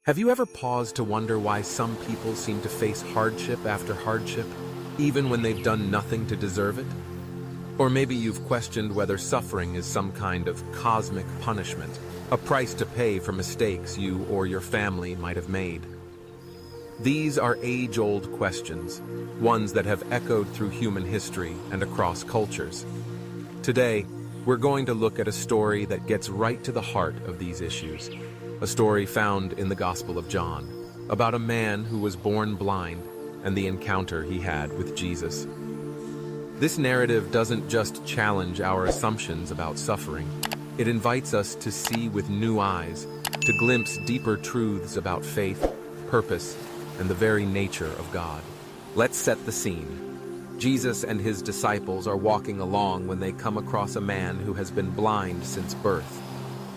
Have you ever paused to wonder why some people seem to face hardship after hardship, even when they've done nothing to deserve it? Or maybe you've questioned whether suffering is some kind of cosmic punishment, a price to pay for mistakes you or your family might have made. These are age-old questions, ones that have echoed through human history and across cultures. Today, we're going to look at a story that gets right to the heart of these issues, a story found in the Gospel of John, about a man who was born blind and the encounter he had with Jesus. This narrative doesn't just challenge our assumptions about suffering, it invites us to see with new eyes, to glimpse deeper truths about faith, purpose, and the very nature of God. Let's set the scene. Jesus and his disciples are walking along when they come across a man who has been blind since birth.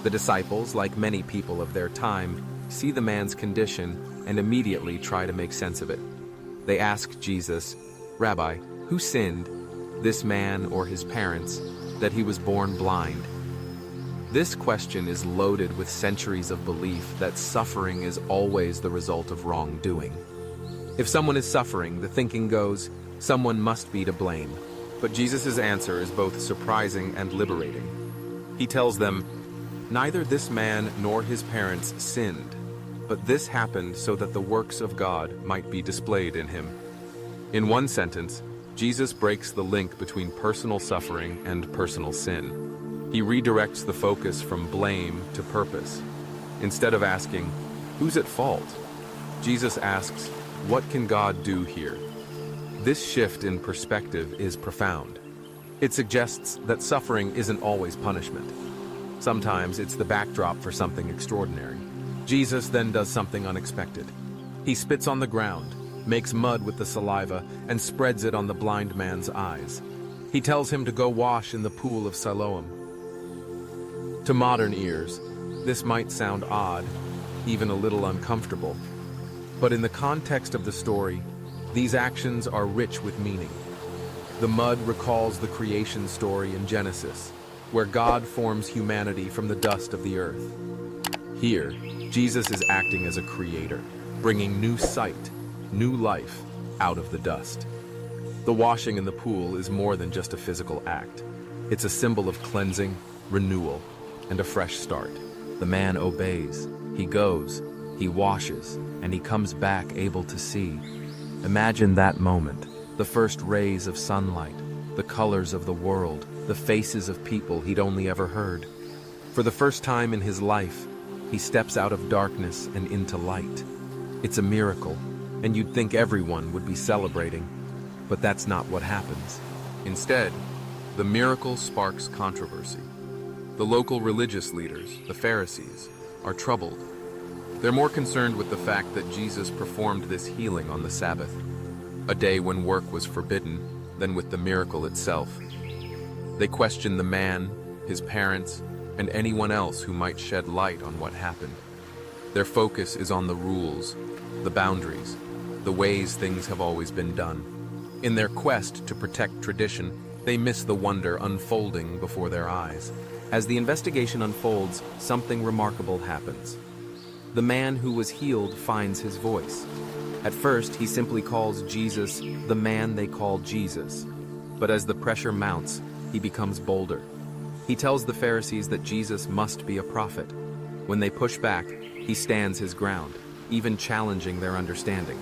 The disciples, like many people of their time, see the man's condition and immediately try to make sense of it. They ask Jesus, "Rabbi, who sinned, this man or his parents, that he was born blind?" This question is loaded with centuries of belief that suffering is always the result of wrongdoing. If someone is suffering, the thinking goes, someone must be to blame. But Jesus' answer is both surprising and liberating. He tells them, "Neither this man nor his parents sinned, but this happened so that the works of God might be displayed in him." In one sentence, Jesus breaks the link between personal suffering and personal sin. He redirects the focus from blame to purpose. Instead of asking, "Who's at fault?" Jesus asks, "What can God do here?" This shift in perspective is profound. It suggests that suffering isn't always punishment. Sometimes it's the backdrop for something extraordinary. Jesus then does something unexpected. He spits on the ground, makes mud with the saliva, and spreads it on the blind man's eyes. He tells him to go wash in the pool of Siloam. To modern ears, this might sound odd, even a little uncomfortable. But in the context of the story, these actions are rich with meaning. The mud recalls the creation story in Genesis, where God forms humanity from the dust of the earth. Here, Jesus is acting as a creator, bringing new sight, new life out of the dust. The washing in the pool is more than just a physical act. It's a symbol of cleansing, renewal, and a fresh start. The man obeys. He goes, he washes, and he comes back able to see. Imagine that moment, the first rays of sunlight, the colors of the world, the faces of people he'd only ever heard. For the first time in his life, he steps out of darkness and into light. It's a miracle, and you'd think everyone would be celebrating, but that's not what happens. Instead, the miracle sparks controversy. The local religious leaders, the Pharisees, are troubled. They're more concerned with the fact that Jesus performed this healing on the Sabbath, a day when work was forbidden, than with the miracle itself. They question the man, his parents, and anyone else who might shed light on what happened. Their focus is on the rules, the boundaries, the ways things have always been done. In their quest to protect tradition, they miss the wonder unfolding before their eyes. As the investigation unfolds, something remarkable happens. The man who was healed finds his voice. At first, he simply calls Jesus the man they call Jesus. But as the pressure mounts, he becomes bolder. He tells the Pharisees that Jesus must be a prophet. When they push back, he stands his ground, even challenging their understanding.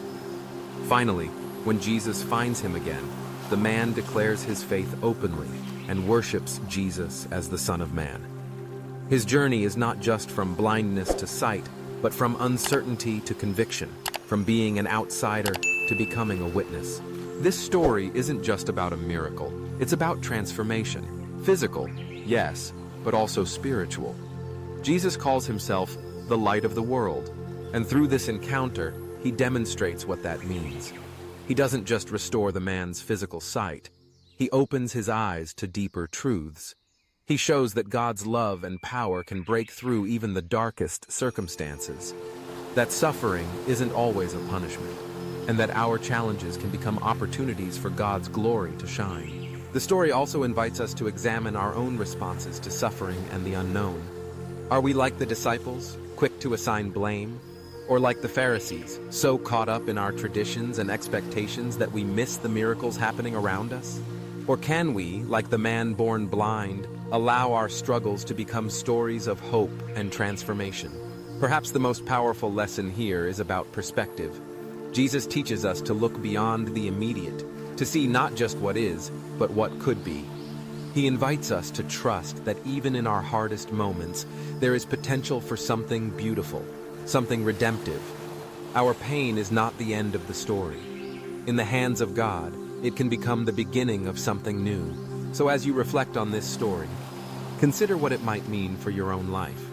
Finally, when Jesus finds him again, the man declares his faith openly and worships Jesus as the Son of Man. His journey is not just from blindness to sight, but from uncertainty to conviction, from being an outsider to becoming a witness. This story isn't just about a miracle, it's about transformation. Physical, yes, but also spiritual. Jesus calls himself the light of the world, and through this encounter, he demonstrates what that means. He doesn't just restore the man's physical sight, he opens his eyes to deeper truths. He shows that God's love and power can break through even the darkest circumstances, that suffering isn't always a punishment, and that our challenges can become opportunities for God's glory to shine. The story also invites us to examine our own responses to suffering and the unknown. Are we like the disciples, quick to assign blame? Or like the Pharisees, so caught up in our traditions and expectations that we miss the miracles happening around us? Or can we, like the man born blind, allow our struggles to become stories of hope and transformation? Perhaps the most powerful lesson here is about perspective. Jesus teaches us to look beyond the immediate, to see not just what is, but what could be. He invites us to trust that even in our hardest moments, there is potential for something beautiful, something redemptive. Our pain is not the end of the story. In the hands of God, it can become the beginning of something new. So as you reflect on this story, consider what it might mean for your own life.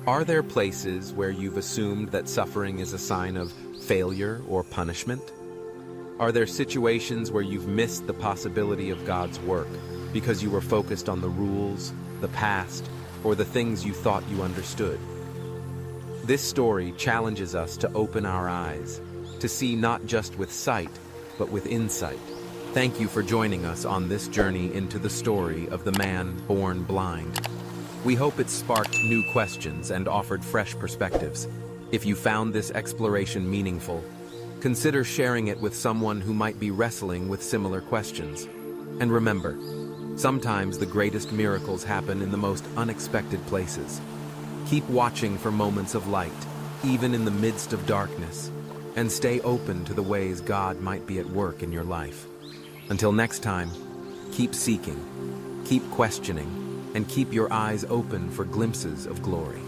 Are there places where you've assumed that suffering is a sign of failure or punishment? Are there situations where you've missed the possibility of God's work because you were focused on the rules, the past, or the things you thought you understood? This story challenges us to open our eyes, to see not just with sight, but with insight. Thank you for joining us on this journey into the story of the man born blind. We hope it sparked new questions and offered fresh perspectives. If you found this exploration meaningful, consider sharing it with someone who might be wrestling with similar questions. And remember, sometimes the greatest miracles happen in the most unexpected places. Keep watching for moments of light, even in the midst of darkness, and stay open to the ways God might be at work in your life. Until next time, keep seeking, keep questioning, and keep your eyes open for glimpses of glory.